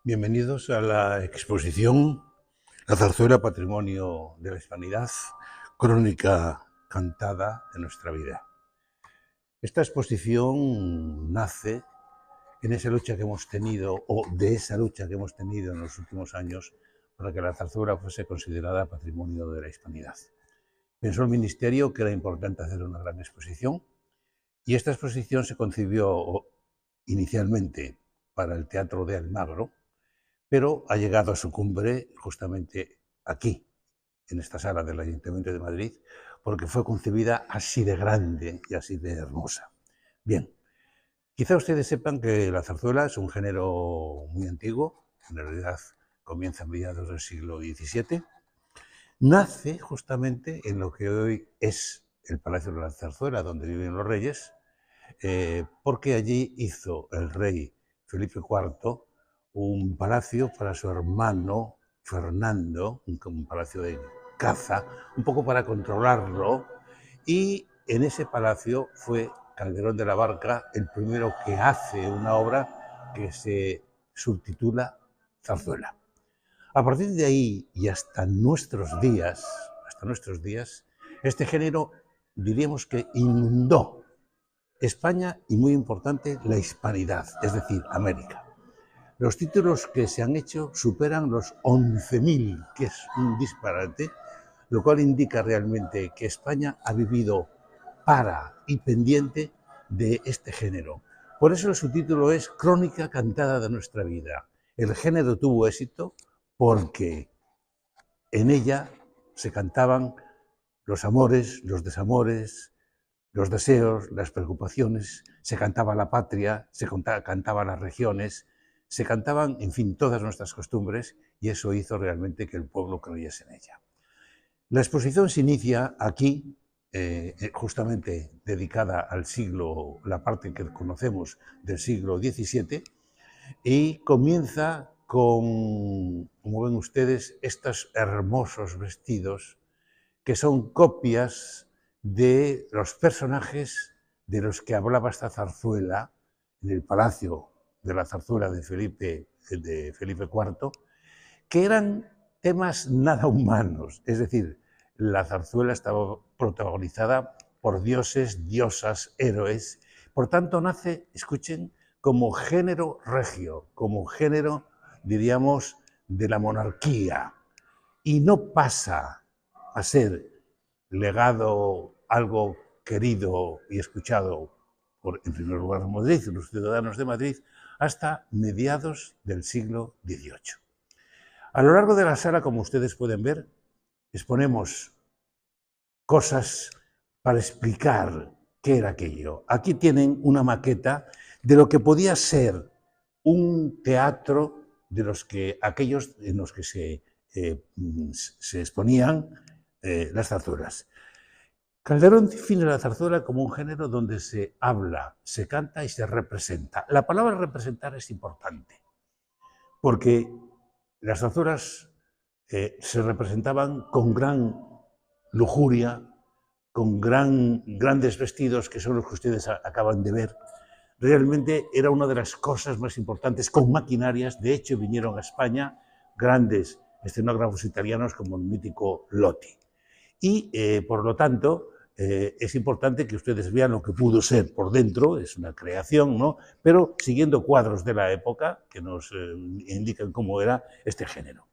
Bienvenidos a la exposición La zarzuela, patrimonio de la hispanidad, crónica cantada de nuestra vida. Esta exposición nace en esa lucha que hemos tenido, o de esa lucha que hemos tenido en los últimos años para que la zarzuela fuese considerada patrimonio de la hispanidad. Pensó el Ministerio que era importante hacer una gran exposición y esta exposición se concibió inicialmente para el Teatro de Almagro, pero ha llegado a su cumbre justamente aquí, en esta sala del Ayuntamiento de Madrid, porque fue concebida así de grande y así de hermosa. Bien, quizá ustedes sepan que la zarzuela es un género muy antiguo, en realidad comienza a mediados del siglo XVII, nace justamente en lo que hoy es el Palacio de la Zarzuela, donde viven los reyes, porque allí hizo el rey Felipe IV un palacio para su hermano Fernando, un palacio de caza, un poco para controlarlo, y en ese palacio fue Calderón de la Barca el primero que hace una obra que se subtitula Zarzuela. A partir de ahí y hasta nuestros días, este género diríamos que inundó España y, muy importante, la hispanidad, es decir, América. Los títulos que se han hecho superan los 11.000, que es un disparate, lo cual indica realmente que España ha vivido para y pendiente de este género. Por eso el subtítulo es Crónica cantada de nuestra vida. El género tuvo éxito porque en ella se cantaban los amores, los desamores, los deseos, las preocupaciones, se cantaba la patria, se cantaba las regiones, se cantaban, en fin, todas nuestras costumbres, y eso hizo realmente que el pueblo creyese en ella. La exposición se inicia aquí, justamente dedicada al siglo, la parte que conocemos del siglo XVII, y comienza con, como ven ustedes, estos hermosos vestidos que son copias de los personajes de los que hablaba esta zarzuela en el Palacio de la Zarzuela de Felipe IV, que eran temas nada humanos. Es decir, la zarzuela estaba protagonizada por dioses, diosas, héroes. Por tanto, nace, escuchen, como género regio, como género, diríamos, de la monarquía. Y no pasa a ser legado, algo querido y escuchado por, en primer lugar, Madrid, los ciudadanos de Madrid, hasta mediados del siglo XVIII. A lo largo de la sala, como ustedes pueden ver, exponemos cosas para explicar qué era aquello. Aquí tienen una maqueta de lo que podía ser un teatro de los que, aquellos en los que se exponían las zarzuelas. Calderón define la zarzuela como un género donde se habla, se canta y se representa. La palabra representar es importante, porque las zarzuelas se representaban con gran lujuria, con grandes vestidos, que son los que ustedes acaban de ver. Realmente era una de las cosas más importantes, con maquinarias. De hecho, vinieron a España grandes escenógrafos italianos como el mítico Lotti. Y, por lo tanto, es importante que ustedes vean lo que pudo ser por dentro, es una creación, ¿no? Pero siguiendo cuadros de la época que nos indican cómo era este género.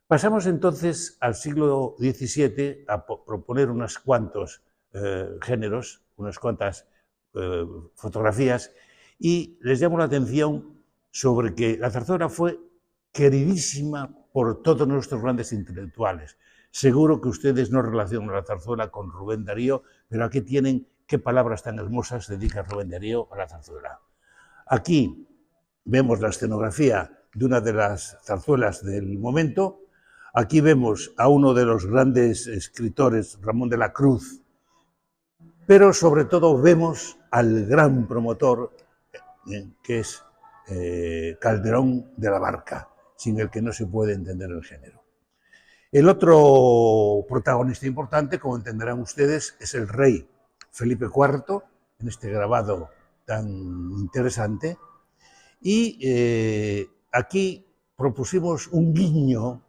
Pasamos entonces al siglo XVII a proponer unos cuantos géneros, unas cuantas fotografías, y les llamo la atención sobre que la zarzuela fue queridísima por todos nuestros grandes intelectuales. Seguro que ustedes no relacionan la zarzuela con Rubén Darío, pero aquí tienen qué palabras tan hermosas dedica Rubén Darío a la zarzuela. Aquí vemos la escenografía de una de las zarzuelas del momento. Aquí vemos a uno de los grandes escritores, Ramón de la Cruz, pero sobre todo vemos al gran promotor, que es Calderón de la Barca, sin el que no se puede entender el género. El otro protagonista importante, como entenderán ustedes, es el rey Felipe IV, en este grabado tan interesante. Y aquí propusimos un guiño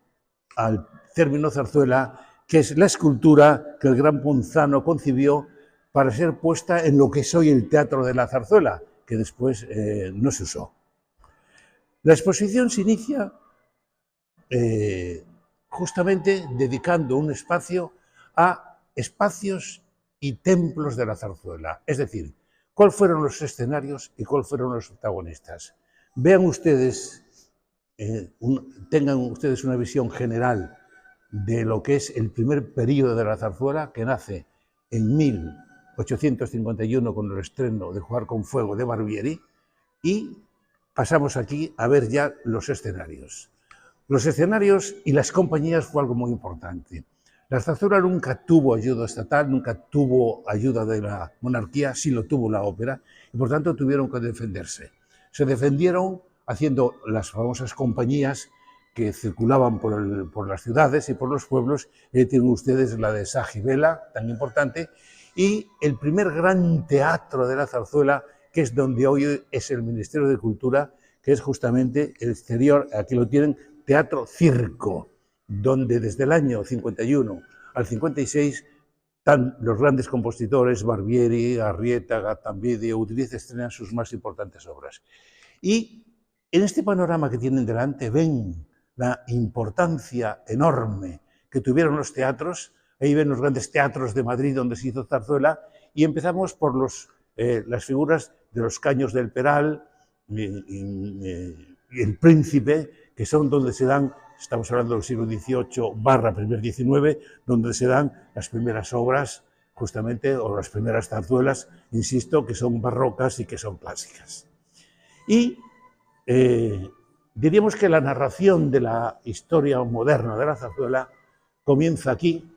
al término zarzuela, que es la escultura que el gran Ponzano concibió para ser puesta en lo que es hoy el Teatro de la Zarzuela, que después no se usó. La exposición se inicia justamente dedicando un espacio a espacios y templos de la zarzuela, es decir, cuáles fueron los escenarios y cuáles fueron los protagonistas. Vean ustedes, tengan ustedes una visión general de lo que es el primer período de la zarzuela, que nace en 1851 con el estreno de Jugar con Fuego de Barbieri, y pasamos aquí a ver ya los escenarios. Los escenarios y las compañías fue algo muy importante. La zarzuela nunca tuvo ayuda estatal, nunca tuvo ayuda de la monarquía, sí lo tuvo la ópera, y por tanto tuvieron que defenderse. Se defendieron haciendo las famosas compañías que circulaban por las ciudades y por los pueblos. Tienen ustedes la de Sajibela, tan importante, y el primer gran teatro de la zarzuela, que es donde hoy es el Ministerio de Cultura, que es justamente el exterior, aquí lo tienen, Teatro Circo, donde desde el año 51 al 56 están los grandes compositores, Barbieri, Arrieta, Gattambide, Udriz, estrenan sus más importantes obras. Y en este panorama que tienen delante ven la importancia enorme que tuvieron los teatros. Ahí ven los grandes teatros de Madrid donde se hizo zarzuela, y empezamos por las figuras de los Caños del Peral y el Príncipe, que son donde se dan, estamos hablando del siglo XVIII / primer XIX, donde se dan las primeras obras, justamente, o las primeras zarzuelas, insisto, que son barrocas y que son clásicas. Y diríamos que la narración de la historia moderna de la zarzuela comienza aquí,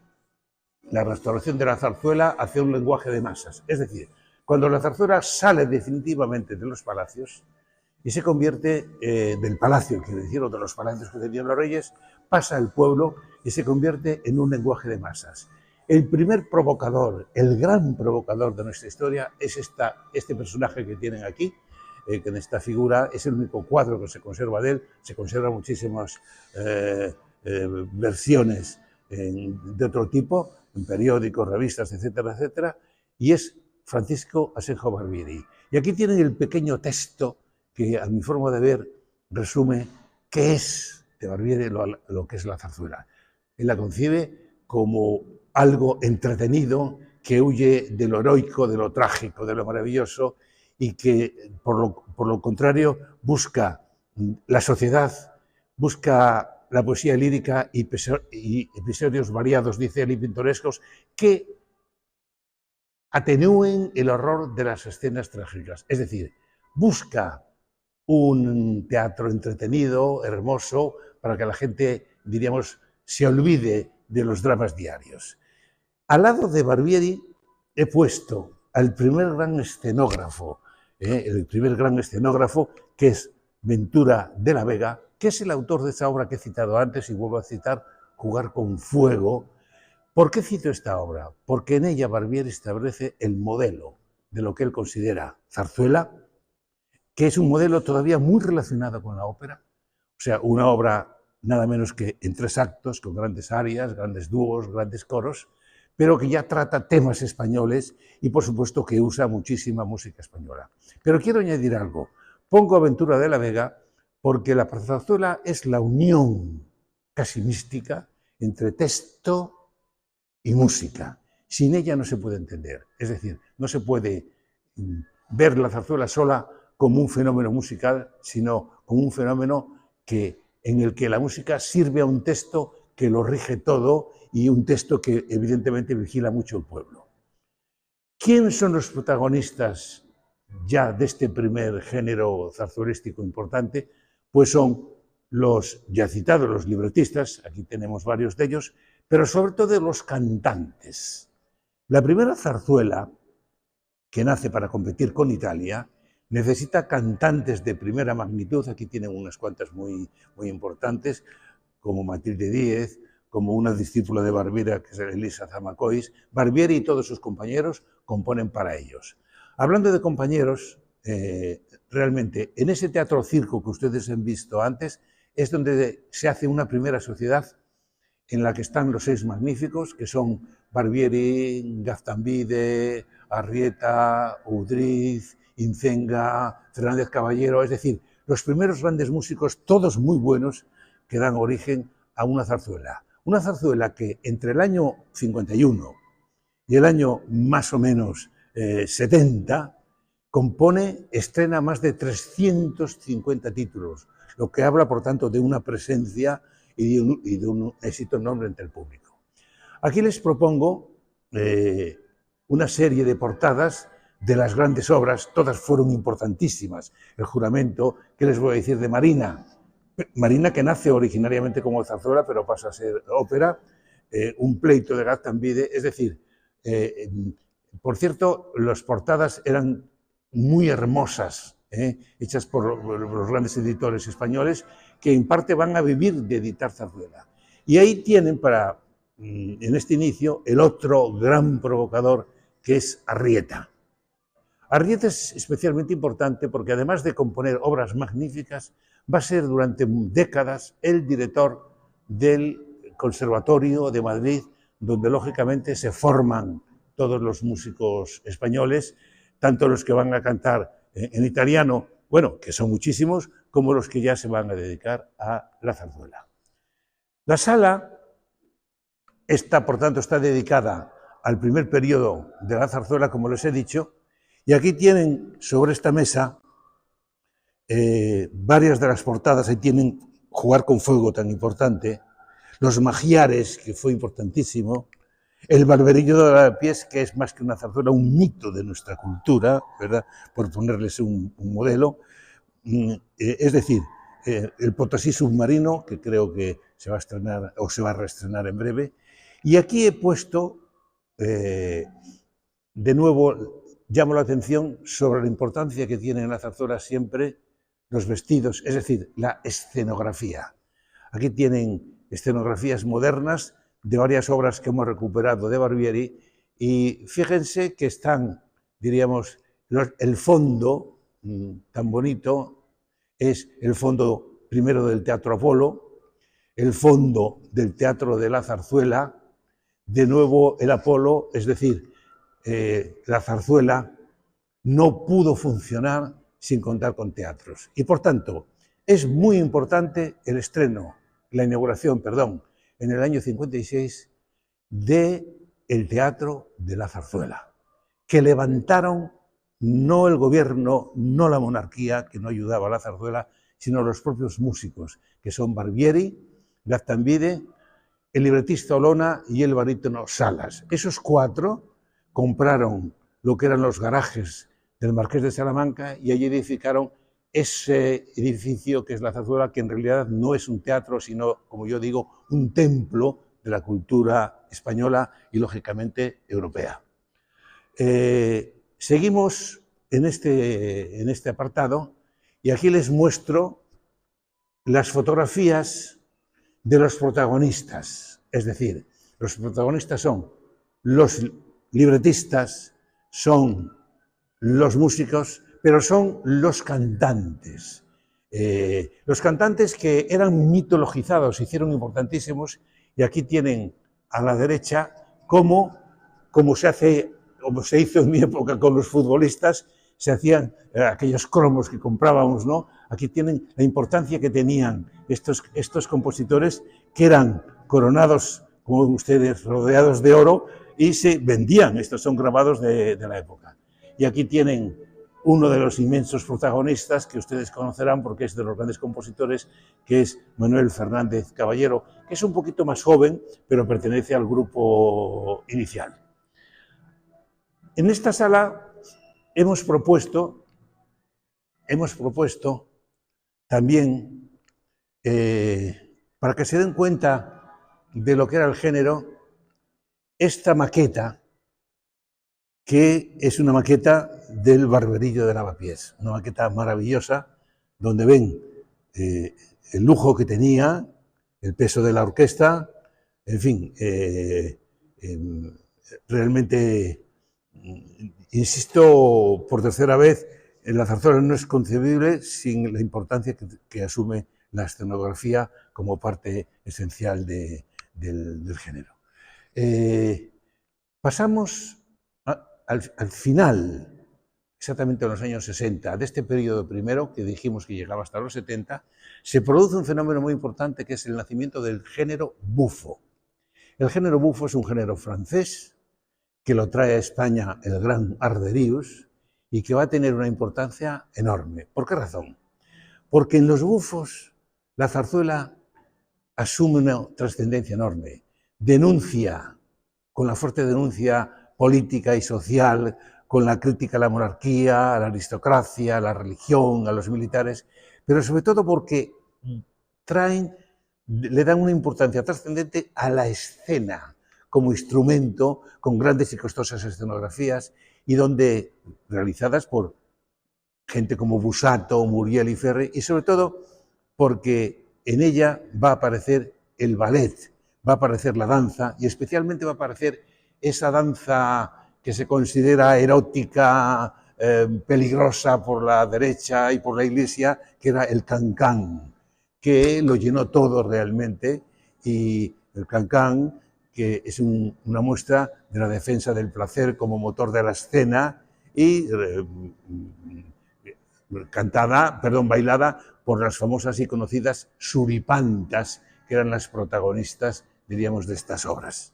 la restauración de la zarzuela hacia un lenguaje de masas. Es decir, cuando la zarzuela sale definitivamente de los palacios y se convierte del palacio, quiero decir, o de los palacios que tenían los reyes, pasa al pueblo y se convierte en un lenguaje de masas. El primer provocador, el gran provocador de nuestra historia es este personaje que tienen aquí, que en esta figura es el único cuadro que se conserva de él. Se conservan muchísimas versiones de otro tipo, en periódicos, revistas, etcétera, etcétera, y es Francisco Asenjo Barbieri. Y aquí tienen el pequeño texto que, a mi forma de ver, resume qué es de Barbieri lo que es la zarzuela. Él la concibe como algo entretenido, que huye de lo heroico, de lo trágico, de lo maravilloso, y que, por lo contrario, busca la sociedad, busca la poesía lírica y episodios variados, dice él, y pintorescos, que atenúen el horror de las escenas trágicas. Es decir, busca un teatro entretenido, hermoso, para que la gente, diríamos, se olvide de los dramas diarios. Al lado de Barbieri he puesto al primer gran escenógrafo, que es Ventura de la Vega, que es el autor de esa obra que he citado antes, y vuelvo a citar, Jugar con Fuego. ¿Por qué cito esta obra? Porque en ella Barbieri establece el modelo de lo que él considera zarzuela, que es un modelo todavía muy relacionado con la ópera, o sea, una obra nada menos que en 3 actos, con grandes arias, grandes dúos, grandes coros, pero que ya trata temas españoles y, por supuesto, que usa muchísima música española. Pero quiero añadir algo. Pongo a Ventura de la Vega porque la zarzuela es la unión casi mística entre texto y música. Sin ella no se puede entender. Es decir, no se puede ver la zarzuela sola como un fenómeno musical, sino como un fenómeno en el que la música sirve a un texto que lo rige todo, y un texto que evidentemente vigila mucho el pueblo. ¿Quiénes son los protagonistas ya de este primer género zarzuelístico importante? Pues son los ya citados, los libretistas, aquí tenemos varios de ellos, pero sobre todo los cantantes. La primera zarzuela, que nace para competir con Italia, necesita cantantes de primera magnitud. Aquí tienen unas cuantas muy importantes, como Matilde Díez, como una discípula de Barbieri, que es Elisa Zamacois. Barbieri y todos sus compañeros componen para ellos. Hablando de compañeros, realmente, en ese teatro circo que ustedes han visto antes, es donde se hace una primera sociedad en la que están los 6 magníficos, que son Barbieri, Gaztambide, Arrieta, Udriz, Incenga, Fernández Caballero, es decir, los primeros grandes músicos, todos muy buenos, que dan origen a una zarzuela. Una zarzuela que entre el año 51 y el año más o menos 70, estrena más de 350 títulos, lo que habla, por tanto, de una presencia y de un éxito enorme entre el público. Aquí les propongo una serie de portadas de las grandes obras, todas fueron importantísimas. El Juramento, ¿qué les voy a decir de Marina? Marina, que nace originariamente como zarzuela, pero pasa a ser ópera, un pleito de Gaztambide, es decir, por cierto, las portadas eran muy hermosas, hechas por los grandes editores españoles, que en parte van a vivir de editar zarzuela. Y ahí tienen en este inicio, el otro gran provocador, que es Arrieta. Arrieta es especialmente importante porque, además de componer obras magníficas, va a ser durante décadas el director del Conservatorio de Madrid, donde lógicamente se forman todos los músicos españoles, tanto los que van a cantar en italiano, bueno, que son muchísimos, como los que ya se van a dedicar a la zarzuela. La sala, por tanto, está dedicada al primer periodo de la zarzuela, como les he dicho, y aquí tienen sobre esta mesa varias de las portadas. Ahí tienen Jugar con fuego, tan importante, Los Magiares, que fue importantísimo, El Barberillo de Lavapiés, que es más que una zarzuela, un mito de nuestra cultura, ¿verdad?, por ponerles un modelo. Es decir, El Potosí submarino, que creo que se va a estrenar o se va a reestrenar en breve. Y aquí he puesto, de nuevo, llamo la atención sobre la importancia que tienen en la zarzuela siempre los vestidos, es decir, la escenografía. Aquí tienen escenografías modernas de varias obras que hemos recuperado de Barbieri, y fíjense que están, diríamos, el fondo tan bonito es el fondo primero del Teatro Apolo, el fondo del Teatro de la Zarzuela, de nuevo el Apolo, es decir, la zarzuela no pudo funcionar sin contar con teatros. Y por tanto, es muy importante el estreno, la inauguración, perdón, en el año 56, del Teatro de la Zarzuela, que levantaron no el gobierno, no la monarquía, que no ayudaba a la zarzuela, sino los propios músicos, que son Barbieri, Gaztambide, el libretista Olona y el barítono Salas. Esos 4 compraron lo que eran los garajes del Marqués de Salamanca y allí edificaron ese edificio que es la zarzuela, que en realidad no es un teatro, sino, como yo digo, un templo de la cultura española y, lógicamente, europea. Seguimos en este apartado y aquí les muestro las fotografías de los protagonistas. Es decir, los protagonistas son los libretistas, son los músicos, pero son los cantantes. Los cantantes que eran mitologizados, se hicieron importantísimos, y aquí tienen a la derecha como se hizo en mi época con los futbolistas, se hacían aquellos cromos que comprábamos, ¿no? Aquí tienen la importancia que tenían estos compositores, que eran coronados, como ustedes, rodeados de oro, y se vendían. Estos son grabados de la época. Y aquí tienen uno de los inmensos protagonistas que ustedes conocerán porque es de los grandes compositores, que es Manuel Fernández Caballero, que es un poquito más joven, pero pertenece al grupo inicial. En esta sala hemos propuesto también, para que se den cuenta de lo que era el género, esta maqueta, que es una maqueta del Barberillo de Lavapiés, una maqueta maravillosa, donde ven el lujo que tenía, el peso de la orquesta, en fin, realmente, insisto por tercera vez, la zarzuela no es concebible sin la importancia que asume la escenografía como parte esencial del género. Pasamos al final, exactamente en los años 60, de este periodo primero, que dijimos que llegaba hasta los 70, se produce un fenómeno muy importante que es el nacimiento del género bufo. El género bufo es un género francés que lo trae a España el gran Arderius y que va a tener una importancia enorme. ¿Por qué razón? Porque en los bufos la zarzuela asume una trascendencia enorme, denuncia, con la fuerte denuncia política y social, con la crítica a la monarquía, a la aristocracia, a la religión, a los militares, pero sobre todo porque le dan una importancia trascendente a la escena como instrumento, con grandes y costosas escenografías, y donde, realizadas por gente como Busato, Muriel y Ferre, y sobre todo porque en ella va a aparecer el ballet, va a aparecer la danza, y especialmente va a aparecer esa danza que se considera erótica, peligrosa por la derecha y por la Iglesia, que era el cancán, que lo llenó todo realmente, y el cancán, que es una muestra de la defensa del placer como motor de la escena y bailada por las famosas y conocidas suripantas, que eran las protagonistas, diríamos, de estas obras.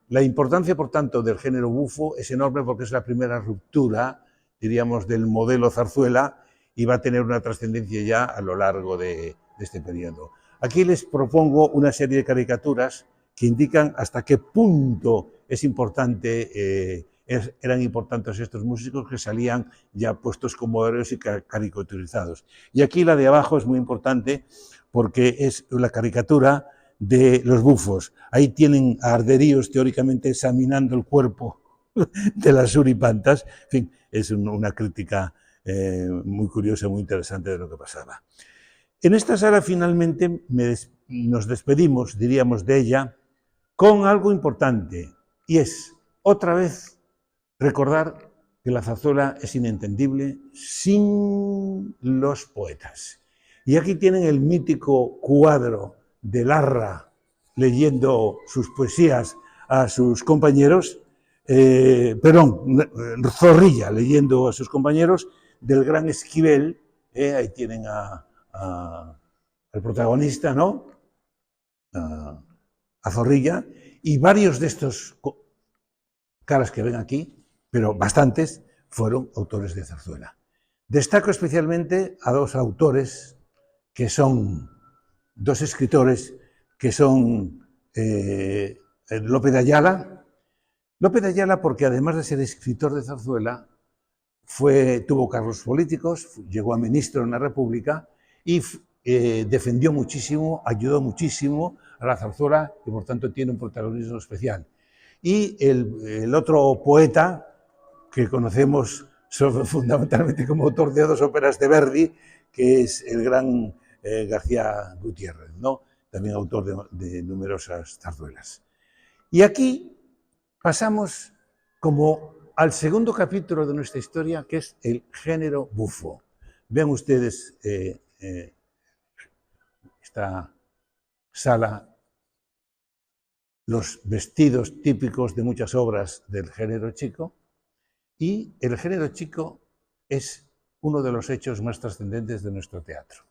La importancia, por tanto, del género bufo es enorme porque es la primera ruptura, diríamos, del modelo zarzuela y va a tener una trascendencia ya a lo largo de este periodo. Aquí les propongo una serie de caricaturas que indican hasta qué punto es importante, eran importantes estos músicos que salían ya puestos como héroes y caricaturizados. Y aquí la de abajo es muy importante porque es la caricatura de los bufos. Ahí tienen a Arderius teóricamente examinando el cuerpo de las suripantas. En fin, es una crítica muy curiosa, muy interesante de lo que pasaba. En esta sala finalmente nos despedimos, diríamos, de ella con algo importante, y es, otra vez, recordar que la zarzuela es inentendible sin los poetas. Y aquí tienen el mítico cuadro de Larra leyendo sus poesías a sus compañeros, Zorrilla leyendo a sus compañeros, del gran Esquivel, ahí tienen al protagonista, ¿no? A Zorrilla, y varios de estos caras que ven aquí, pero bastantes, fueron autores de zarzuela. Destaco especialmente a dos autores que son dos escritores que son Lope de Ayala. Lope de Ayala porque además de ser escritor de zarzuela, tuvo cargos políticos, llegó a ministro en la República y defendió muchísimo, ayudó muchísimo a la zarzuela y por tanto tiene un protagonismo especial. Y el otro poeta que conocemos fundamentalmente como autor de dos óperas de Verdi, que es el gran García Gutiérrez, ¿no? También autor de numerosas zarzuelas. Y aquí pasamos como al segundo capítulo de nuestra historia, que es el género bufo. Vean ustedes esta sala, los vestidos típicos de muchas obras del género chico, y el género chico es uno de los hechos más trascendentes de nuestro teatro.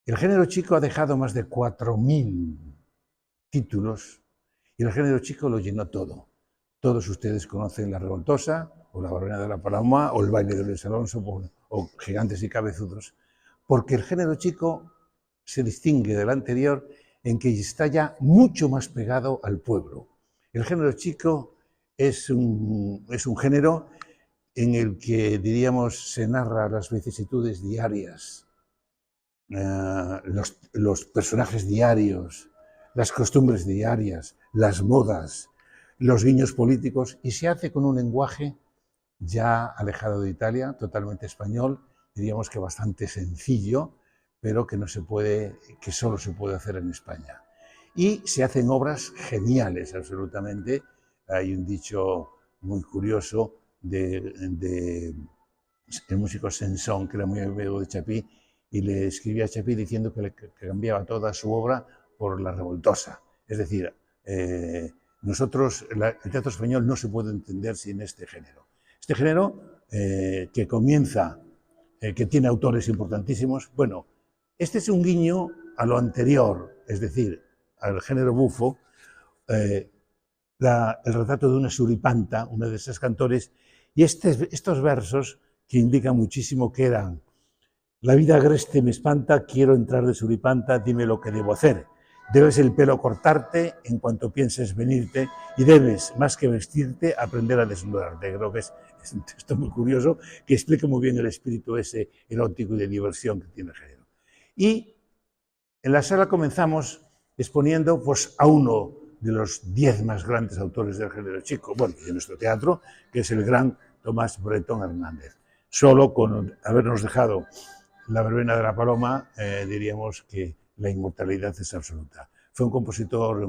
El género chico ha dejado más de 4.000 títulos y el género chico lo llenó todo. Todos ustedes conocen La Revoltosa, o La Baronía de la Paloma, o El baile de Luis Alonso, o Gigantes y Cabezudos, porque el género chico se distingue del anterior en que está ya mucho más pegado al pueblo. El género chico es un género en el que, diríamos, se narra las vicisitudes diarias, los personajes diarios, las costumbres diarias, las modas, los guiños políticos, y se hace con un lenguaje ya alejado de Italia, totalmente español, diríamos que bastante sencillo, pero que solo se puede hacer en España. Y se hacen obras geniales, absolutamente. Hay un dicho muy curioso de el músico Saint-Saëns, que era muy amigo de Chapí, y le escribía a Chapí diciendo que cambiaba toda su obra por La Revoltosa. Es decir, nosotros, el teatro español no se puede entender sin este género. Este género que comienza, que tiene autores importantísimos. Bueno, este es un guiño a lo anterior, es decir, al género bufo, el retrato de una suripanta, una de esas cantores, y estos versos que indican muchísimo que eran: la vida agreste me espanta, quiero entrar de suripanta, dime lo que debo hacer. Debes el pelo cortarte en cuanto pienses venirte y debes, más que vestirte, aprender a desnudarte. Creo que es un texto muy curioso que explica muy bien el espíritu ese erótico y de diversión que tiene el género. Y en la sala comenzamos exponiendo pues, a uno de los 10 más grandes autores del género chico, bueno, de nuestro teatro, que es el gran Tomás Bretón Hernández. Solo con habernos dejado La verbena de la paloma, diríamos que la inmortalidad es absoluta. Fue un compositor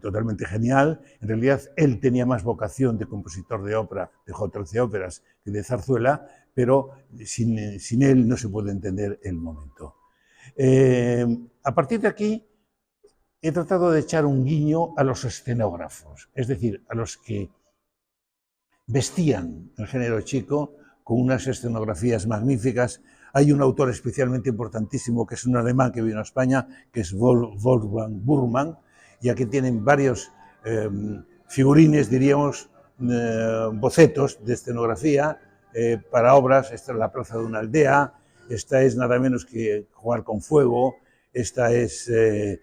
totalmente genial. En realidad, él tenía más vocación de compositor de ópera, dejó 13 óperas, que de zarzuela, pero sin él no se puede entender el momento. A partir de aquí, he tratado de echar un guiño a los escenógrafos, es decir, a los que vestían el género chico con unas escenografías magníficas. Hay un autor especialmente importantísimo, que es un alemán que vino a España, que es Wolfgang Burmann, y aquí tienen varios figurines, diríamos, bocetos de escenografía para obras. Esta es la plaza de una aldea, esta es nada menos que Jugar con fuego, esta es el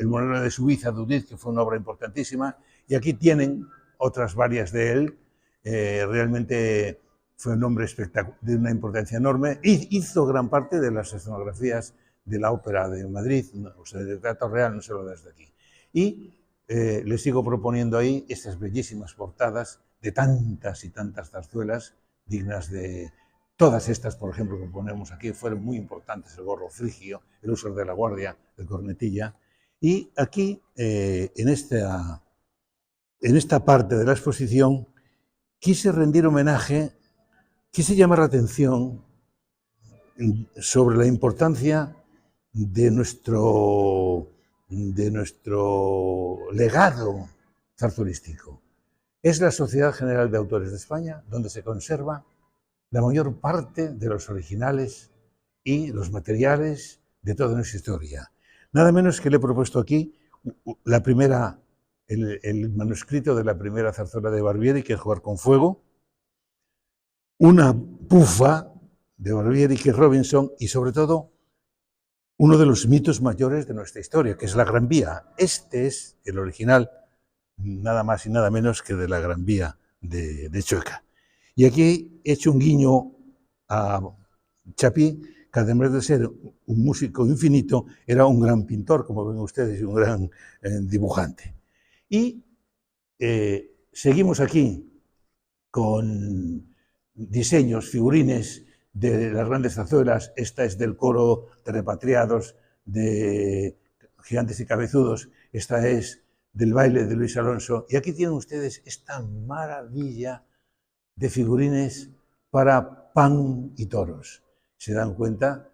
Monero de Suiza, Dudit, que fue una obra importantísima, y aquí tienen otras varias de él. Realmente fue un hombre de una importancia enorme. Hizo gran parte de las escenografías de la Ópera de Madrid, o sea, del Teatro Real, no se lo desde aquí. Y le sigo proponiendo ahí estas bellísimas portadas de tantas y tantas zarzuelas dignas de... Todas estas, por ejemplo, que ponemos aquí, fueron muy importantes: el gorro frigio, el uso de la guardia, el cornetilla. Y aquí, en esta parte de la exposición, quise rendir homenaje, quise llamar la atención sobre la importancia de nuestro legado zarzuelístico. Es la Sociedad General de Autores de España donde se conserva la mayor parte de los originales y los materiales de toda nuestra historia. Nada menos que le he propuesto aquí el manuscrito de la primera zarzuela de Barbieri, que es Jugar con fuego, una pufa de Barbieri, que es Robinson, y sobre todo uno de los mitos mayores de nuestra historia, que es la Gran Vía. Este es el original, nada más y nada menos que de la Gran Vía de Chueca. Y aquí he hecho un guiño a Chapí, que además de ser un músico infinito, era un gran pintor, como ven ustedes, y un gran dibujante. Y seguimos aquí con diseños, figurines de las grandes zarzuelas. Esta es del coro de repatriados de Gigantes y Cabezudos, esta es del baile de Luis Alonso, y aquí tienen ustedes esta maravilla de figurines para pan y toros. Se dan cuenta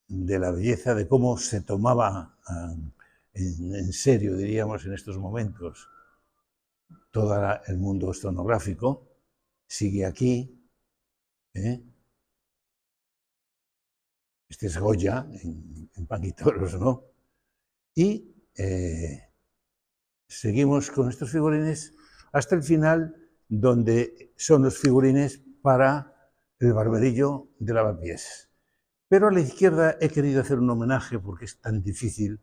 de la belleza, de cómo se tomaba en serio, diríamos, en estos momentos todo el mundo escenográfico. Sigue aquí. Este es Goya en Pan y Toros, ¿no? Y seguimos con estos figurines hasta el final, donde son los figurines para el barberillo de Lavapiés. Pero a la izquierda he querido hacer un homenaje, porque es tan difícil,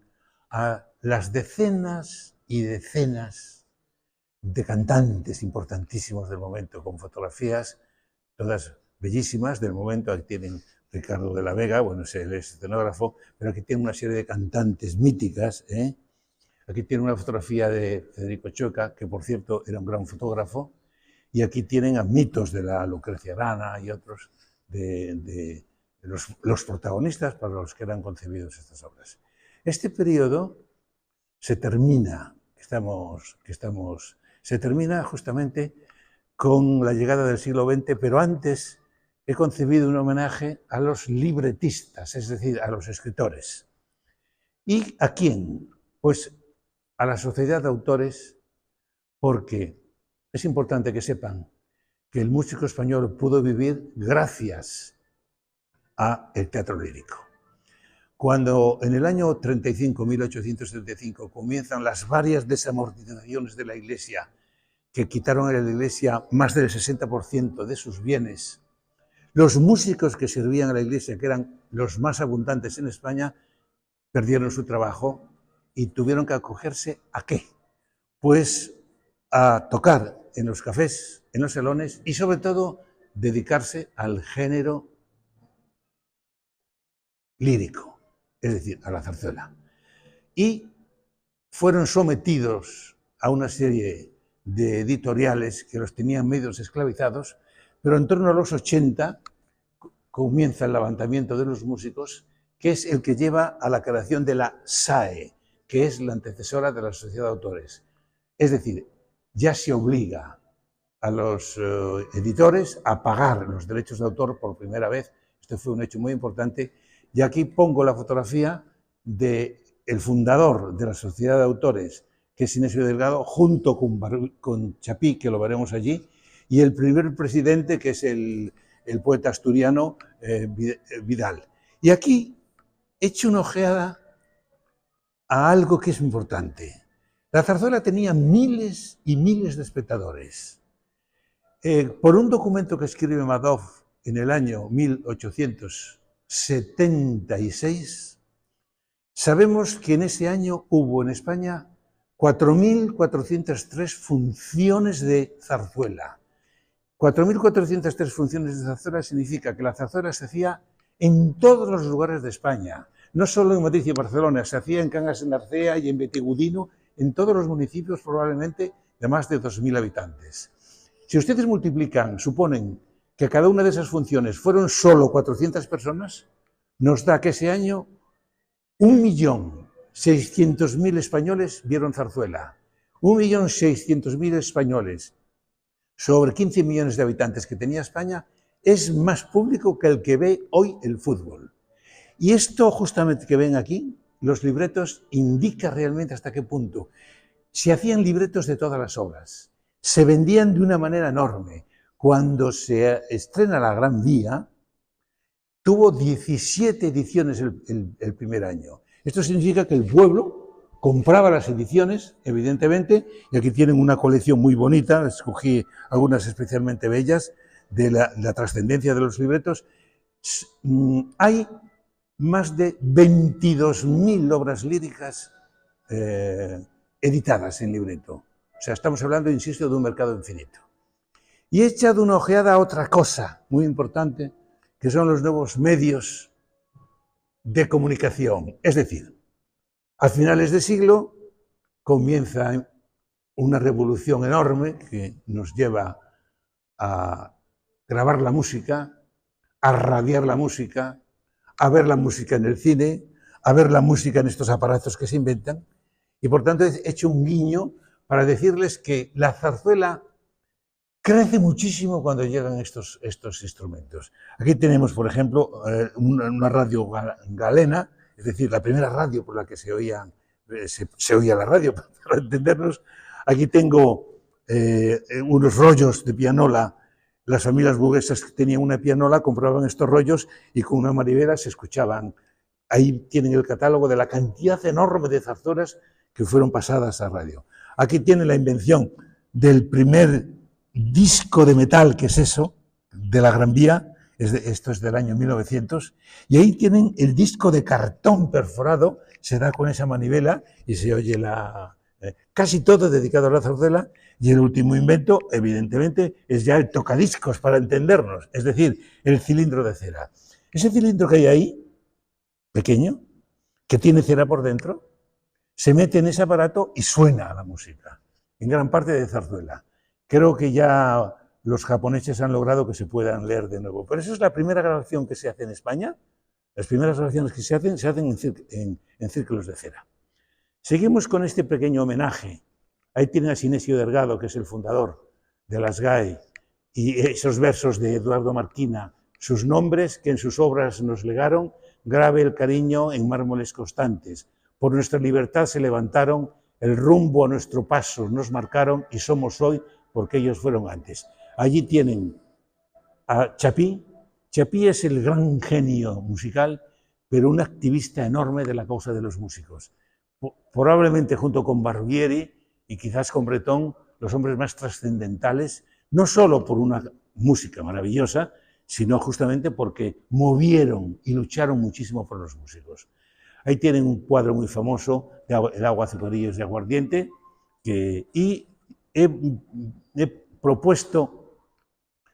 a las decenas y decenas de cantantes importantísimos del momento, con fotografías todas bellísimas del momento. Aquí tienen Ricardo de la Vega, bueno, él es escenógrafo, pero aquí tiene una serie de cantantes míticas. Aquí tiene una fotografía de Federico Chueca, que por cierto era un gran fotógrafo, y aquí tienen a mitos de la Lucrecia Arana y otros de los protagonistas para los que eran concebidos estas obras. Este periodo se termina, se termina justamente con la llegada del siglo XX, pero antes he concebido un homenaje a los libretistas, es decir, a los escritores. ¿Y a quién? Pues a la Sociedad de Autores, porque es importante que sepan que el músico español pudo vivir gracias al teatro lírico. Cuando en el año 35, 1835, comienzan las varias desamortizaciones de la Iglesia, que quitaron a la Iglesia más del 60% de sus bienes, los músicos que servían a la Iglesia, que eran los más abundantes en España, perdieron su trabajo y tuvieron que acogerse ¿a qué? Pues a tocar en los cafés, en los salones y sobre todo dedicarse al género lírico, es decir, a la zarzuela. Y fueron sometidos a una serie de editoriales que los tenían medios esclavizados, pero en torno a los 80 comienza el levantamiento de los músicos, que es el que lleva a la creación de la SAE, que es la antecesora de la Sociedad de Autores. Es decir, ya se obliga a los editores a pagar los derechos de autor por primera vez. Esto fue un hecho muy importante. Y aquí pongo la fotografía del fundador de la Sociedad de Autores, que es Sinesio Delgado, junto con Chapí, que lo veremos allí, y el primer presidente, que es el poeta asturiano Vidal. Y aquí he hecho una ojeada a algo que es importante. La zarzuela tenía miles y miles de espectadores. Por un documento que escribe Madoff en el año 1876, sabemos que en ese año hubo en España 4.403 funciones de zarzuela. 4.403 funciones de zarzuela significa que la zarzuela se hacía en todos los lugares de España, no solo en Madrid y Barcelona, se hacía en Cangas de Narcea y en Betigudino, en todos los municipios probablemente de más de 2.000 habitantes. Si ustedes multiplican, suponen que cada una de esas funciones fueron solo 400 personas, nos da que ese año 1.600.000 españoles vieron zarzuela. 1.600.000 españoles sobre 15 millones de habitantes que tenía España es más público que el que ve hoy el fútbol. Y esto justamente que ven aquí, los libretos, indica realmente hasta qué punto. Se hacían libretos de todas las obras, se vendían de una manera enorme. Cuando se estrena La Gran Vía, tuvo 17 ediciones el primer año. Esto significa que el pueblo compraba las ediciones, evidentemente, y aquí tienen una colección muy bonita, escogí algunas especialmente bellas, de la trascendencia de los libretos. Hay más de 22.000 obras líricas editadas en libreto. O sea, estamos hablando, insisto, de un mercado infinito. Y he echado una ojeada a otra cosa muy importante, que son los nuevos medios de comunicación. Es decir, a finales de siglo comienza una revolución enorme que nos lleva a grabar la música, a radiar la música, a ver la música en el cine, a ver la música en estos aparatos que se inventan. Y por tanto he hecho un guiño para decirles que la zarzuela crece muchísimo cuando llegan estos instrumentos. Aquí tenemos, por ejemplo, una radio galena, es decir, la primera radio por la que se oía la radio, para entendernos. Aquí tengo unos rollos de pianola. Las familias burguesas que tenían una pianola compraban estos rollos y con una manivela se escuchaban. Ahí tienen el catálogo de la cantidad enorme de zarzuelas que fueron pasadas a radio. Aquí tienen la invención del primer disco de metal, que es eso, de la Gran Vía, esto es del año 1900, y ahí tienen el disco de cartón perforado, se da con esa manivela y se oye casi todo dedicado a la zarzuela, y el último invento, evidentemente, es ya el tocadiscos, para entendernos, es decir, el cilindro de cera. Ese cilindro que hay ahí, pequeño, que tiene cera por dentro, se mete en ese aparato y suena la música, en gran parte de zarzuela. Creo que ya los japoneses han logrado que se puedan leer de nuevo. Pero esa es la primera grabación que se hace en España. Las primeras grabaciones que se hacen en círculos de cera. Seguimos con este pequeño homenaje. Ahí tienen a Sinesio Delgado, que es el fundador de la SGAE, y esos versos de Eduardo Marquina, sus nombres que en sus obras nos legaron, grave el cariño en mármoles constantes. Por nuestra libertad se levantaron, el rumbo a nuestro paso nos marcaron y somos hoy porque ellos fueron antes. Allí tienen a Chapí. Chapí es el gran genio musical, pero un activista enorme de la causa de los músicos. Probablemente junto con Barbieri y quizás con Breton, los hombres más trascendentales, no solo por una música maravillosa, sino justamente porque movieron y lucharon muchísimo por los músicos. Ahí tienen un cuadro muy famoso, El agua hace corillos de aguardiente, y he propuesto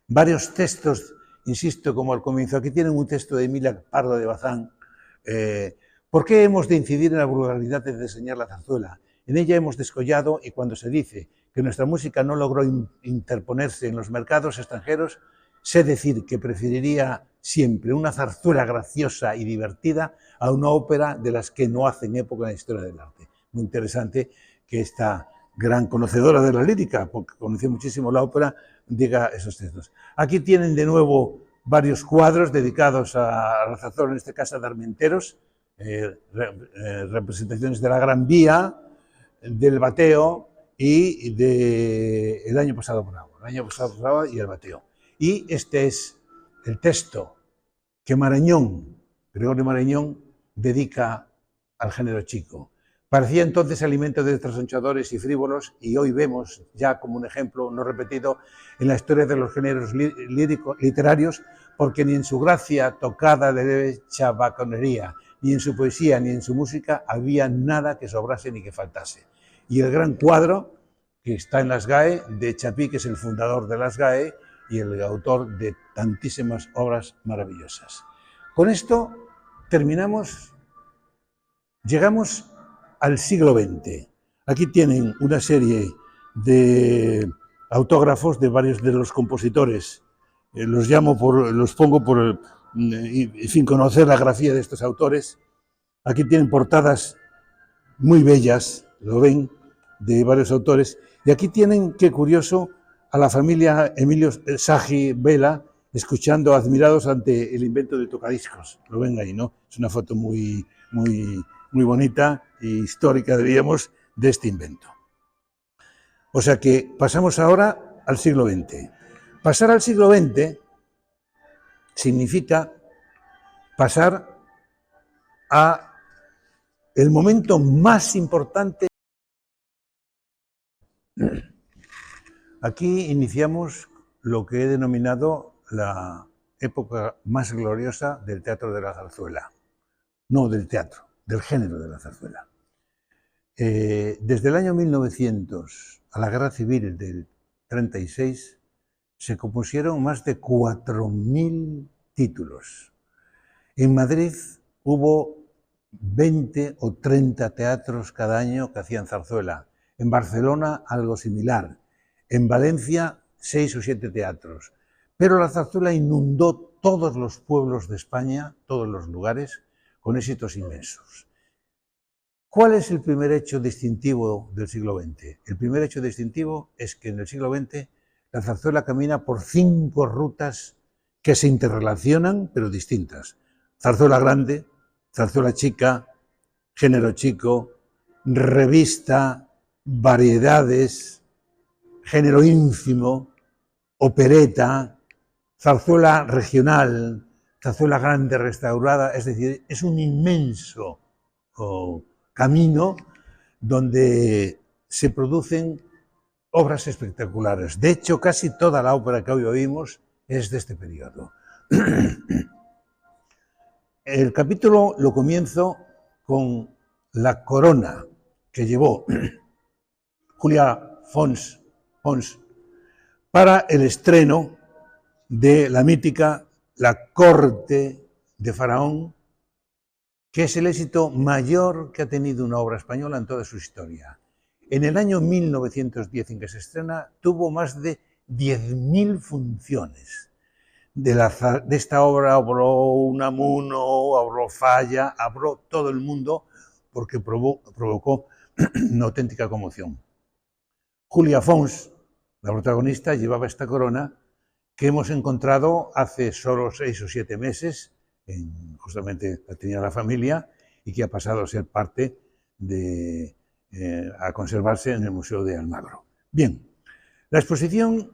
varios textos, insisto, como al comienzo. Aquí tienen un texto de Emilia Pardo de Bazán. ¿Por qué hemos de incidir en la vulgaridad de diseñar la zarzuela? En ella hemos descollado, y cuando se dice que nuestra música no logró interponerse en los mercados extranjeros, sé decir que preferiría siempre una zarzuela graciosa y divertida a una ópera de las que no hacen época en la historia del arte. Muy interesante que esta gran conocedora de la lírica, porque conoció muchísimo la ópera, diga esos textos. Aquí tienen de nuevo varios cuadros dedicados a la zarzuela, en este caso de Armenteros, representaciones de la Gran Vía, del bateo y del año pasado por agua, y el bateo. Y este es el texto que Gregorio Marañón, dedica al género chico. Parecía entonces alimento de trasnochadores y frívolos, y hoy vemos ya como un ejemplo no repetido en la historia de los géneros literarios, porque ni en su gracia tocada de chabacanería, ni en su poesía, ni en su música había nada que sobrase ni que faltase. Y el gran cuadro que está en las GAE, de Chapí, que es el fundador de las GAE y el autor de tantísimas obras maravillosas. Con esto terminamos, llegamos al siglo XX. Aquí tienen una serie de autógrafos de varios de los compositores. Los pongo por, sin conocer la grafía de estos autores. Aquí tienen portadas muy bellas, lo ven, de varios autores. Y aquí tienen, qué curioso, a la familia Emilio Sagi Vela, escuchando admirados ante el invento del tocadiscos. Lo ven ahí, ¿no? Es una foto muy bonita e histórica, diríamos, de este invento. O sea que pasamos ahora al siglo XX. Pasar al siglo XX significa pasar a el momento más importante. Aquí iniciamos lo que he denominado la época más gloriosa del teatro de la zarzuela. No del teatro, del género de la zarzuela. Desde el año 1900 a la Guerra Civil del 36 se compusieron más de 4.000 títulos. En Madrid hubo 20 o 30 teatros cada año que hacían zarzuela. En Barcelona algo similar. En Valencia 6 o 7 teatros. Pero la zarzuela inundó todos los pueblos de España, todos los lugares, con éxitos inmensos. ¿Cuál es el primer hecho distintivo del siglo XX? El primer hecho distintivo es que en el siglo XX la zarzuela camina por 5 rutas que se interrelacionan, pero distintas. Zarzuela grande, zarzuela chica, género chico, revista, variedades, género ínfimo, opereta, zarzuela regional, zarzuela grande restaurada. Es decir, es un inmenso camino donde se producen obras espectaculares. De hecho, casi toda la ópera que hoy oímos es de este periodo. El capítulo lo comienzo con la corona que llevó Julia Pons para el estreno de la mítica La corte de Faraón, que es el éxito mayor que ha tenido una obra española en toda su historia. En el año 1910 en que se estrena, tuvo más de 10.000 funciones. De esta obra habló Unamuno, habló Falla, habló todo el mundo, porque provocó una auténtica conmoción. Julia Pons, la protagonista, llevaba esta corona que hemos encontrado hace solo 6 o 7 meses, justamente la tenía la familia, y que ha pasado a ser parte a conservarse en el Museo de Almagro. Bien, la exposición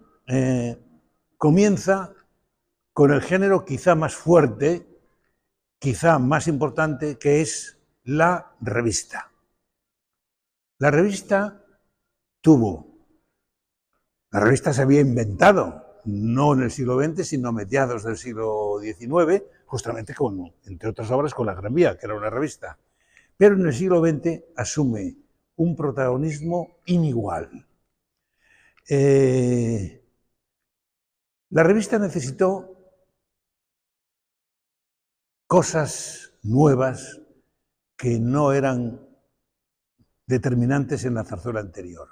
comienza con el género quizá más fuerte, quizá más importante, que es la revista. La revista se había inventado, no en el siglo XX, sino a mediados del siglo XIX, justamente entre otras obras, con La Gran Vía, que era una revista. Pero en el siglo XX asume un protagonismo inigual. La revista necesitó cosas nuevas que no eran determinantes en la zarzuela anterior.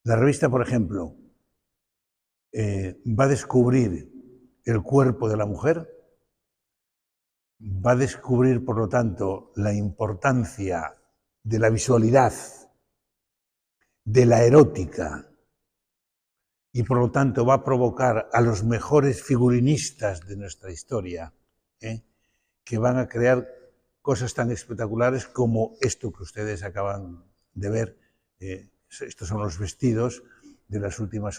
La revista, por ejemplo, va a descubrir el cuerpo de la mujer, va a descubrir, por lo tanto, la importancia de la visualidad, de la erótica, y por lo tanto va a provocar a los mejores figurinistas de nuestra historia, que van a crear cosas tan espectaculares como esto que ustedes acaban de ver. Estos son los vestidos de las últimas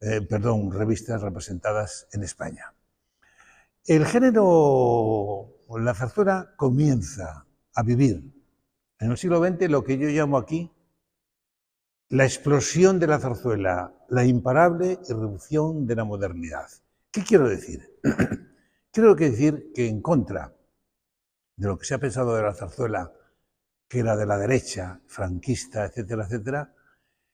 revistas representadas en España. El género, la zarzuela, comienza a vivir en el siglo XX lo que yo llamo aquí la explosión de la zarzuela, la imparable irrupción de la modernidad. ¿Qué quiero decir? Quiero decir que en contra de lo que se ha pensado de la zarzuela, que era de la derecha, franquista, etcétera, etcétera,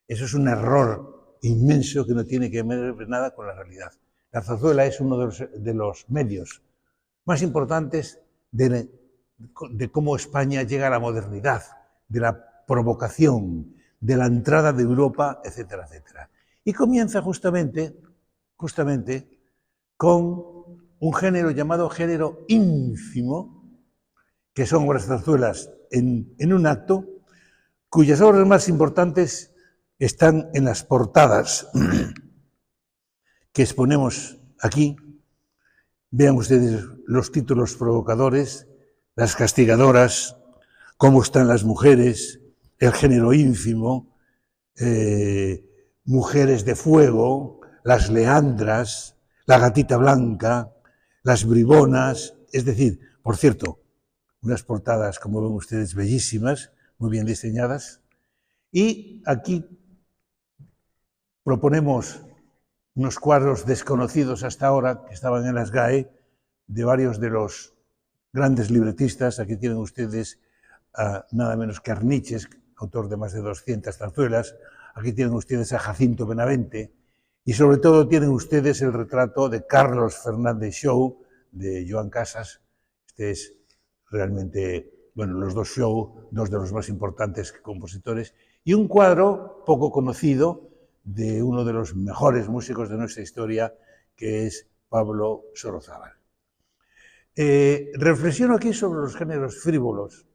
eso es un error inmenso que no tiene que ver nada con la realidad. La zarzuela es uno de los medios más importantes de cómo España llega a la modernidad, de la provocación, de la entrada de Europa, etcétera, etcétera. Y comienza justamente con un género llamado género ínfimo, que son obras zarzuelas en un acto, cuyas obras más importantes están en las portadas que exponemos aquí. Vean ustedes los títulos provocadores, Las castigadoras, Cómo están las mujeres, El género ínfimo, Mujeres de fuego, Las leandras, La gatita blanca, Las bribonas, es decir, por cierto, unas portadas, como ven ustedes, bellísimas, muy bien diseñadas. Y aquí proponemos unos cuadros desconocidos hasta ahora, que estaban en las GAE, de varios de los grandes libretistas. Aquí tienen ustedes nada menos que Arniches, autor de más de 200 zarzuelas. Aquí tienen ustedes a Jacinto Benavente. Y sobre todo tienen ustedes el retrato de Carlos Fernández Shaw, de Joan Casas. Este es realmente, bueno, los dos Shaw, dos de los más importantes compositores. Y un cuadro poco conocido de uno de los mejores músicos de nuestra historia, que es Pablo Sorozábal. Reflexiono aquí sobre los géneros frívolos.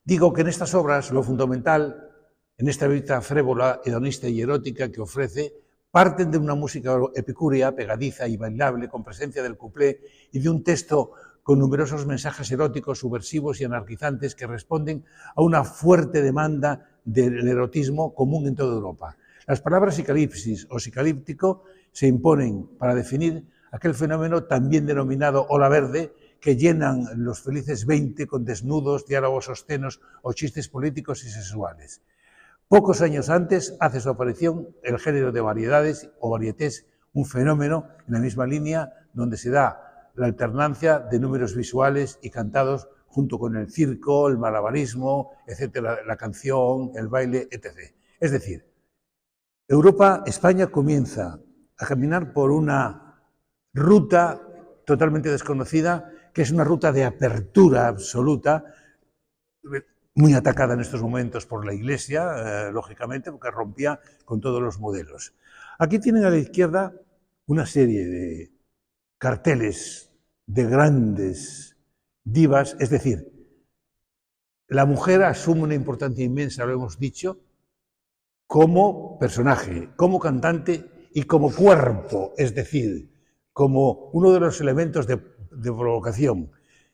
Digo que en estas obras lo fundamental, en esta vida frévola, hedonista y erótica que ofrece, parten de una música epicúrea, pegadiza y bailable, con presencia del cuplé y de un texto con numerosos mensajes eróticos, subversivos y anarquizantes que responden a una fuerte demanda del erotismo común en toda Europa. Las palabras sicalipsis o sicalíptico se imponen para definir aquel fenómeno también denominado ola verde, que llenan los felices 20 con desnudos, diálogos obscenos o chistes políticos y sexuales. Pocos años antes hace su aparición el género de variedades o varietés, un fenómeno en la misma línea donde se da la alternancia de números visuales y cantados junto con el circo, el malabarismo, etcétera, la canción, el baile, etc. Es decir, España comienza a caminar por una ruta totalmente desconocida, que es una ruta de apertura absoluta, muy atacada en estos momentos por la Iglesia, lógicamente, porque rompía con todos los modelos. Aquí tienen a la izquierda una serie de carteles de grandes divas, es decir, la mujer asume una importancia inmensa, lo hemos dicho, como personaje, como cantante y como cuerpo, es decir, como uno de los elementos de provocación.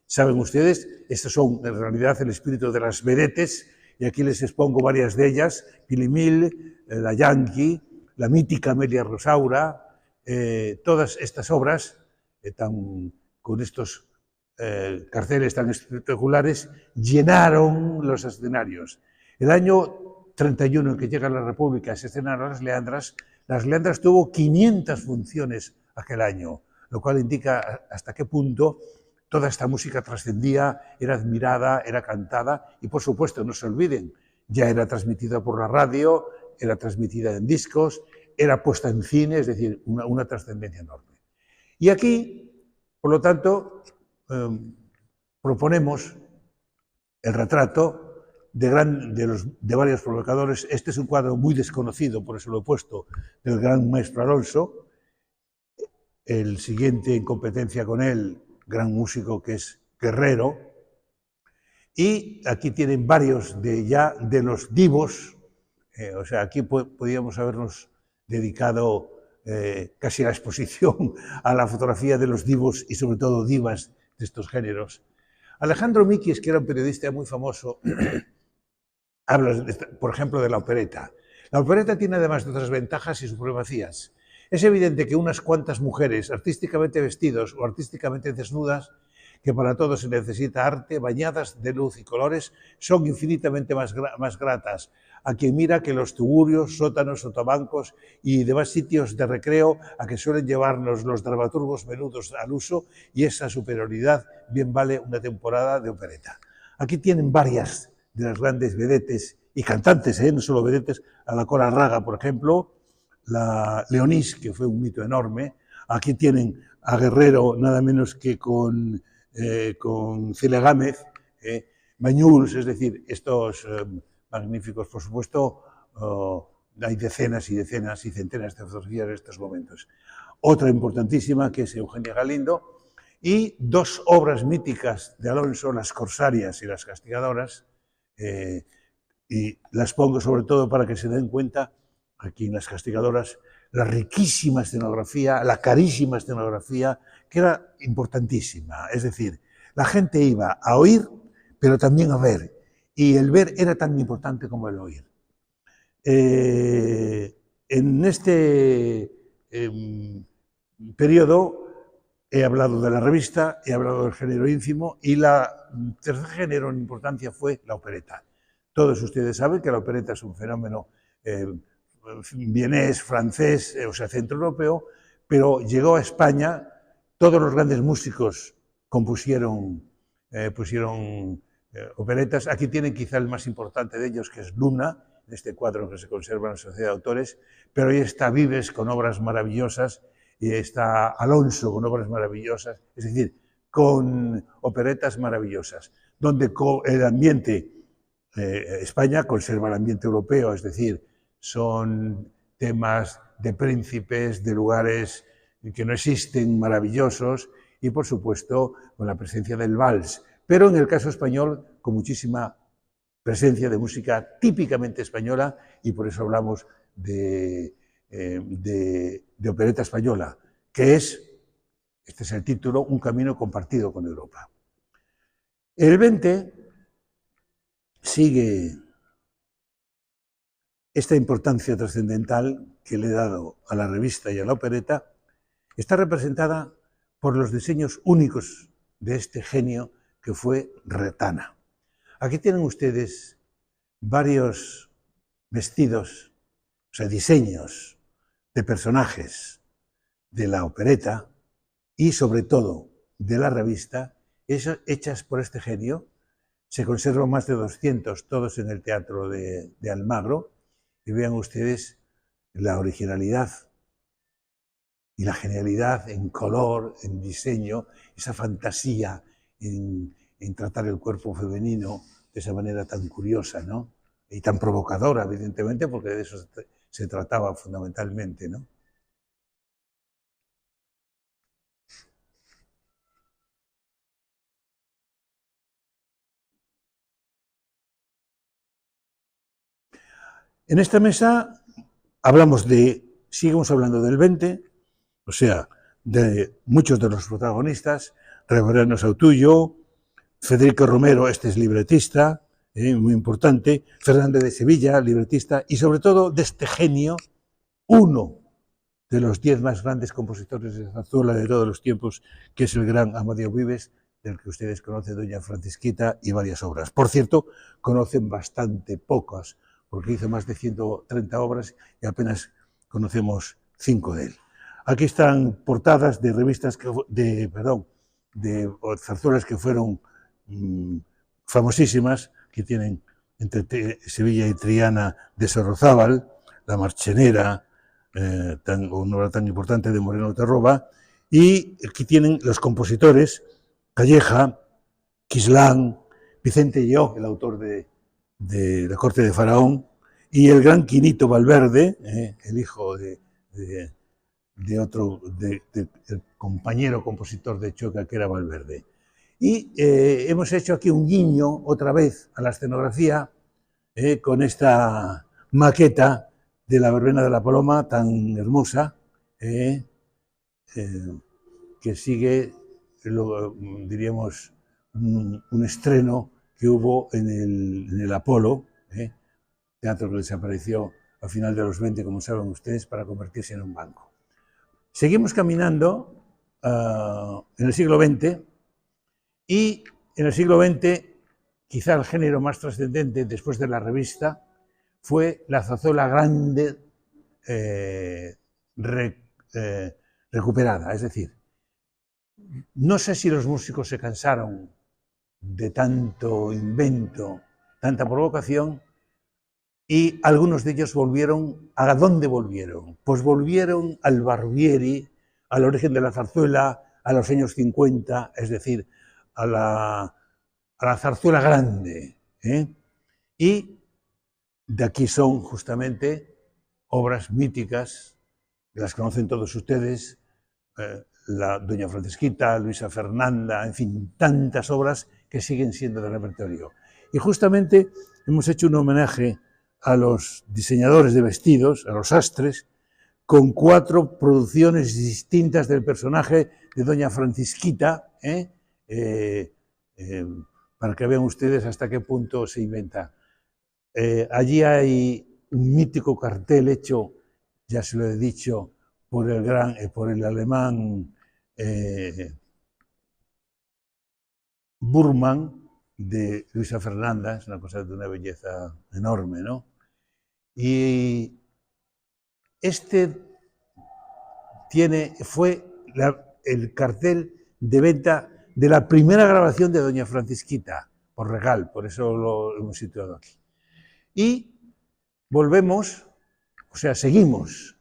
Saben ustedes, estos son en realidad el espíritu de las vedettes, y aquí les expongo varias de ellas: Pilimil, la Yankee, la mítica Amelia Rosaura, todas estas obras con estos carteles tan espectaculares llenaron los escenarios. El año 31 en que llega la República se estrenaron Las Leandras tuvo 500 funciones aquel año, lo cual indica hasta qué punto toda esta música trascendía, era admirada, era cantada y, por supuesto, no se olviden, ya era transmitida por la radio, era transmitida en discos, era puesta en cine, es decir, una trascendencia enorme. Y aquí, por lo tanto, proponemos el retrato de varios provocadores. Este es un cuadro muy desconocido, por eso lo he puesto, del gran maestro Alonso. El siguiente en competencia con él, gran músico, que es Guerrero. Y aquí tienen varios de los divos. O sea, aquí podríamos habernos dedicado casi la exposición a la fotografía de los divos y sobre todo divas de estos géneros. Alejandro Miquis, que era un periodista muy famoso, habla, por ejemplo, de la opereta. La opereta tiene además de otras ventajas y supremacías. Es evidente que unas cuantas mujeres artísticamente vestidas o artísticamente desnudas, que para todo se necesita arte, bañadas de luz y colores, son infinitamente más gratas a quien mira que los tugurios, sótanos, sotobancos y demás sitios de recreo a que suelen llevarnos los dramaturgos menudos al uso, y esa superioridad bien vale una temporada de opereta. Aquí tienen varias de las grandes vedettes y cantantes, no solo vedettes, a la Cora Raga, por ejemplo, la Leonís, que fue un mito enorme. Aquí tienen a Guerrero, nada menos que con Celia Gámez, Bañuls, es decir, estos magníficos, por supuesto, hay decenas y decenas y centenas de fotografías en estos momentos. Otra importantísima, que es Eugenia Galindo, y dos obras míticas de Alonso, Las Corsarias y Las Castigadoras, y las pongo sobre todo para que se den cuenta, aquí en Las Castigadoras, la riquísima escenografía, la carísima escenografía, que era importantísima. Es decir, la gente iba a oír, pero también a ver, y el ver era tan importante como el oír. En este periodo he hablado de la revista, he hablado del género ínfimo, y el tercer género en importancia fue la opereta. Todos ustedes saben que la opereta es un fenómeno vienés, francés, o sea, centroeuropeo, pero llegó a España. Todos los grandes músicos pusieron operetas. Aquí tienen quizá el más importante de ellos, que es Luna, en este cuadro que se conserva en la Sociedad de Autores, pero ahí está Vives con obras maravillosas, y está Alonso con obras maravillosas, es decir, con operetas maravillosas, donde el ambiente, España conserva el ambiente europeo, es decir, son temas de príncipes, de lugares que no existen, maravillosos, y por supuesto con la presencia del vals, pero en el caso español con muchísima presencia de música típicamente española, y por eso hablamos de opereta española, que es, este es el título, Un camino compartido con Europa. El 20 sigue esta importancia trascendental que le he dado a la revista y a la opereta. Está representada por los diseños únicos de este genio que fue Retana. Aquí tienen ustedes varios vestidos, o sea, diseños de personajes de la opereta y sobre todo de la revista, hechas por este genio. Se conservan más de 200, todos en el Teatro de Almagro, y vean ustedes la originalidad y la genialidad en color, en diseño, esa fantasía en tratar el cuerpo femenino de esa manera tan curiosa, ¿no? Y tan provocadora, evidentemente, porque de eso se trataba fundamentalmente, ¿no? En esta mesa hablamos de sigamos hablando del 20, o sea, de muchos de los protagonistas, Reverendo Sautullo, Federico Romero, este es libretista, muy importante, Fernández de Sevilla, libretista, y sobre todo de este genio, uno de los 10 más grandes compositores de zarzuela de todos los tiempos, que es el gran Amadeo Vives, del que ustedes conocen, Doña Francisquita y varias obras. Por cierto, conocen bastante pocas, porque hizo más de 130 obras y apenas conocemos 5 de él. Aquí están portadas de revistas, de zarzuelas que fueron famosísimas, que tienen entre Sevilla y Triana de Sorrozábal, La Marchenera, una obra tan importante de Moreno Terroba, y aquí tienen los compositores, Calleja, Quislán, Vicente Lleó, el autor de La corte de Faraón, y el gran Quinito Valverde, el hijo del compañero compositor de Choca, que era Valverde. Y hemos hecho aquí un guiño, otra vez, a la escenografía, con esta maqueta de la verbena de la Paloma, tan hermosa, que sigue, diríamos, un estreno que hubo en el Apolo, teatro que desapareció a final de los 20, como saben ustedes, para convertirse en un banco. Seguimos caminando en el siglo XX, y en el siglo XX, quizá el género más trascendente después de la revista fue la zarzuela grande recuperada. Es decir, no sé si los músicos se cansaron de tanto invento, tanta provocación, y algunos de ellos volvieron. ¿A dónde volvieron? Pues volvieron al Barbieri, al origen de la zarzuela, a los años 50, es decir, a la zarzuela grande. Y de aquí son justamente obras míticas, las conocen todos ustedes, la Doña Francisquita, Luisa Fernanda, en fin, tantas obras que siguen siendo de repertorio. Y justamente hemos hecho un homenaje a los diseñadores de vestidos, a los sastres, con 4 producciones distintas del personaje de Doña Francisquita, para que vean ustedes hasta qué punto se inventa. Allí hay un mítico cartel hecho, ya se lo he dicho, por el alemán Burman, de Luisa Fernanda, es una cosa de una belleza enorme, ¿no? Y este fue el cartel de venta de la primera grabación de Doña Francisquita, por Regal, por eso lo hemos situado aquí. Y volvemos, o sea, seguimos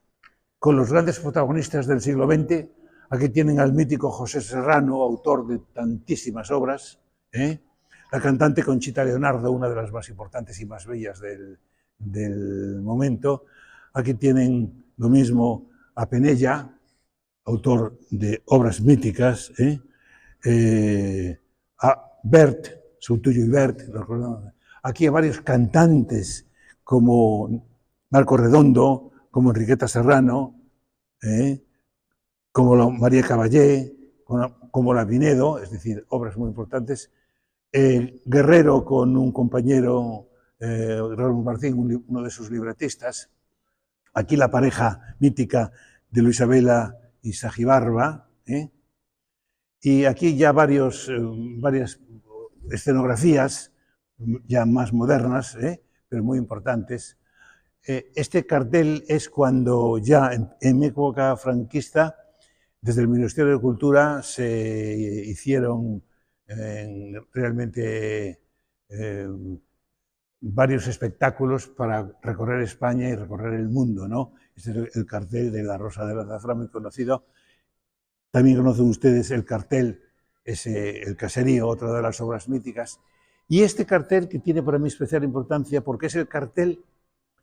con los grandes protagonistas del siglo XX. Aquí tienen al mítico José Serrano, autor de tantísimas obras, la cantante Conchita Leonardo, una de las más importantes y más bellas del momento. Aquí tienen lo mismo a Penella, autor de obras míticas, a Bert, Sautullo y Bert. Aquí hay varios cantantes como Marco Redondo, como Enriqueta Serrano, como María Caballé, como la Vinedo, es decir, obras muy importantes. Guerrero con un compañero, Raúl Martín, uno de sus libretistas. Aquí la pareja mítica de Luisa Vela y Sajibarba. Y aquí ya varias escenografías ya más modernas, pero muy importantes. Este cartel es cuando ya en época franquista, desde el Ministerio de Cultura se hicieron realmente varios espectáculos para recorrer España y recorrer el mundo, ¿no? Este es el cartel de La Rosa del Azafrán, muy conocido. También conocen ustedes el cartel, el Caserío, otra de las obras míticas. Y este cartel, que tiene para mí especial importancia porque es el cartel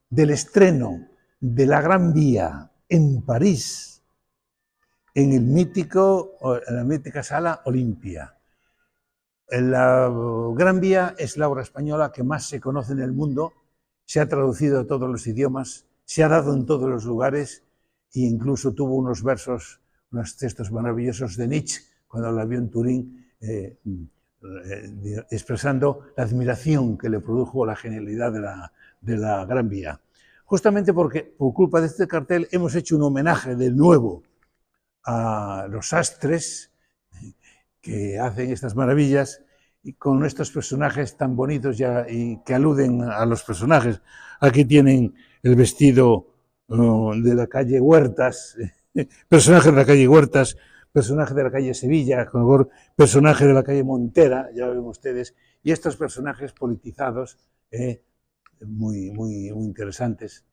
del estreno de la Gran Vía en París, en la mítica Sala Olimpia. La Gran Vía es la obra española que más se conoce en el mundo, se ha traducido a todos los idiomas, se ha dado en todos los lugares, incluso tuvo unos versos, unos textos maravillosos de Nietzsche, cuando la vio en Turín, expresando la admiración que le produjo la genialidad de la Gran Vía. Justamente porque, por culpa de este cartel, hemos hecho un homenaje de nuevo a los sastres que hacen estas maravillas, y con estos personajes tan bonitos ya, y que aluden a los personajes. Aquí tienen el vestido de la calle Huertas, personaje de la calle Huertas, personaje de la calle Sevilla, personaje de la calle Montera, ya ven ustedes, y estos personajes politizados, muy interesantes,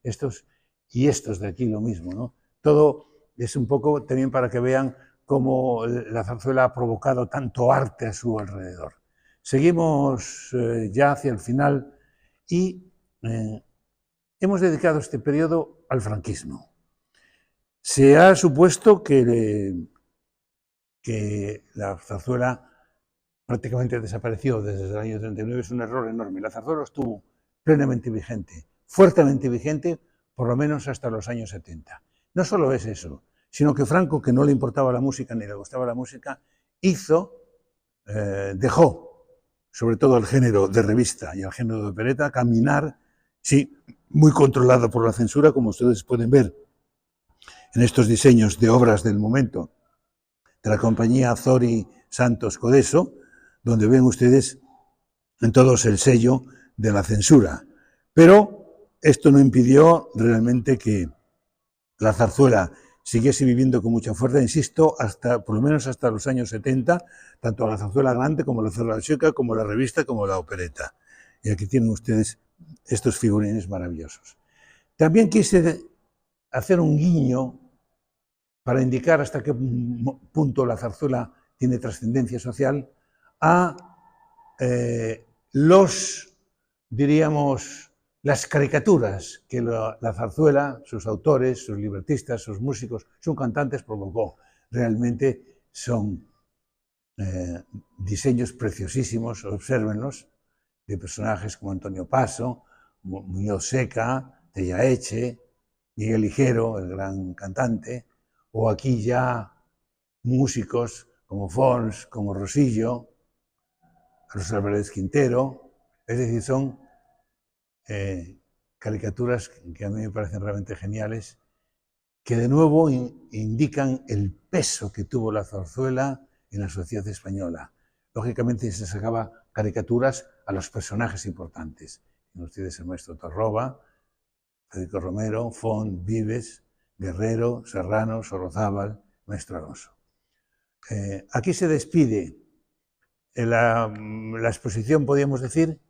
estos y estos de aquí lo mismo, ¿no? Todo es un poco también para que vean cómo la zarzuela ha provocado tanto arte a su alrededor. Seguimos ya hacia el final y hemos dedicado este periodo al franquismo. Se ha supuesto que la zarzuela prácticamente desapareció desde el año 39, es un error enorme. La zarzuela estuvo plenamente vigente, fuertemente vigente, por lo menos hasta los años 70. No solo es eso, sino que Franco, que no le importaba la música ni le gustaba la música, dejó, sobre todo el género de revista y el género de opereta, caminar, sí, muy controlado por la censura, como ustedes pueden ver en estos diseños de obras del momento de la compañía Zori Santos Codeso, donde ven ustedes en todos el sello de la censura. Pero esto no impidió realmente que la zarzuela siguiese viviendo con mucha fuerza, insisto, por lo menos hasta los años 70, tanto la zarzuela grande como la zarzuela chica, como la revista, como la opereta. Y aquí tienen ustedes estos figurines maravillosos. También quise hacer un guiño para indicar hasta qué punto la zarzuela tiene trascendencia social a las caricaturas que la zarzuela, sus autores, sus libretistas, sus músicos, sus cantantes provocó. Realmente son diseños preciosísimos, obsérvenlos, de personajes como Antonio Paso, Muñoz Seca, Tella Eche, Miguel Ligero, el gran cantante, o aquí ya músicos como Fons, como Rosillo, José Álvarez Quintero. Es decir, son caricaturas que a mí me parecen realmente geniales, que de nuevo indican el peso que tuvo la zarzuela en la sociedad española. Lógicamente se sacaba caricaturas a los personajes importantes. Tienen ustedes el maestro Torroba, Federico Romero, Font, Vives, Guerrero, Serrano, Sorozábal, maestro Alonso. Aquí se despide la exposición, podríamos decir,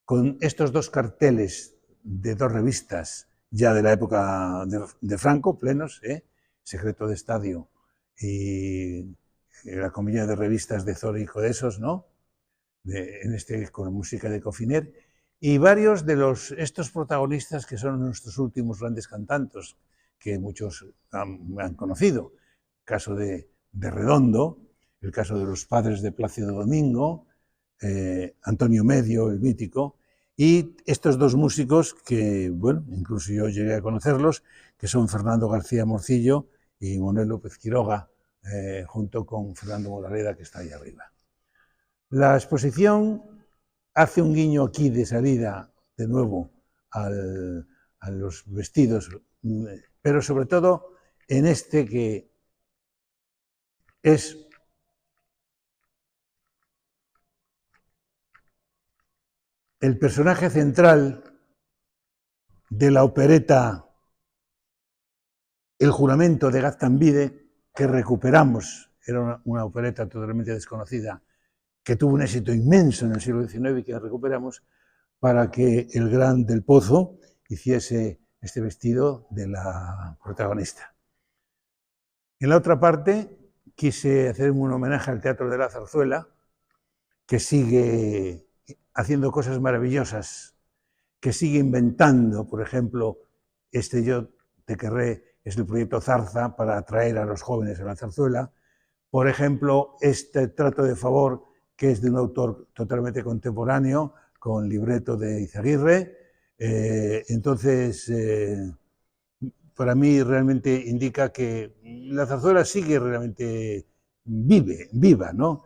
con estos dos carteles de dos revistas ya de la época de Franco, plenos, Secreto de Estadio y la comilla de revistas de Zori y Codesos, ¿no? Con música de Cofiner, y varios de estos protagonistas que son nuestros últimos grandes cantantes, que muchos han conocido. El caso de Redondo, el caso de los padres de Plácido Domingo, Antonio Medio, el mítico, y estos dos músicos que, bueno, incluso yo llegué a conocerlos, que son Fernando García Morcillo y Manuel López Quiroga, junto con Fernando Moraleda, que está ahí arriba. La exposición hace un guiño aquí de salida, de nuevo, a los vestidos, pero sobre todo en este que es el personaje central de la opereta El juramento de Gaztambide, que recuperamos. Era una opereta totalmente desconocida, que tuvo un éxito inmenso en el siglo XIX y que recuperamos para que el gran Del Pozo hiciese este vestido de la protagonista. En la otra parte quise hacer un homenaje al Teatro de la Zarzuela, que sigue haciendo cosas maravillosas, que sigue inventando, por ejemplo, Yo te querré, es el proyecto Zarza para atraer a los jóvenes a la zarzuela. Por ejemplo, este Trato de favor, que es de un autor totalmente contemporáneo, con libreto de Izaguirre. para mí realmente indica que la zarzuela sigue realmente viva, ¿no?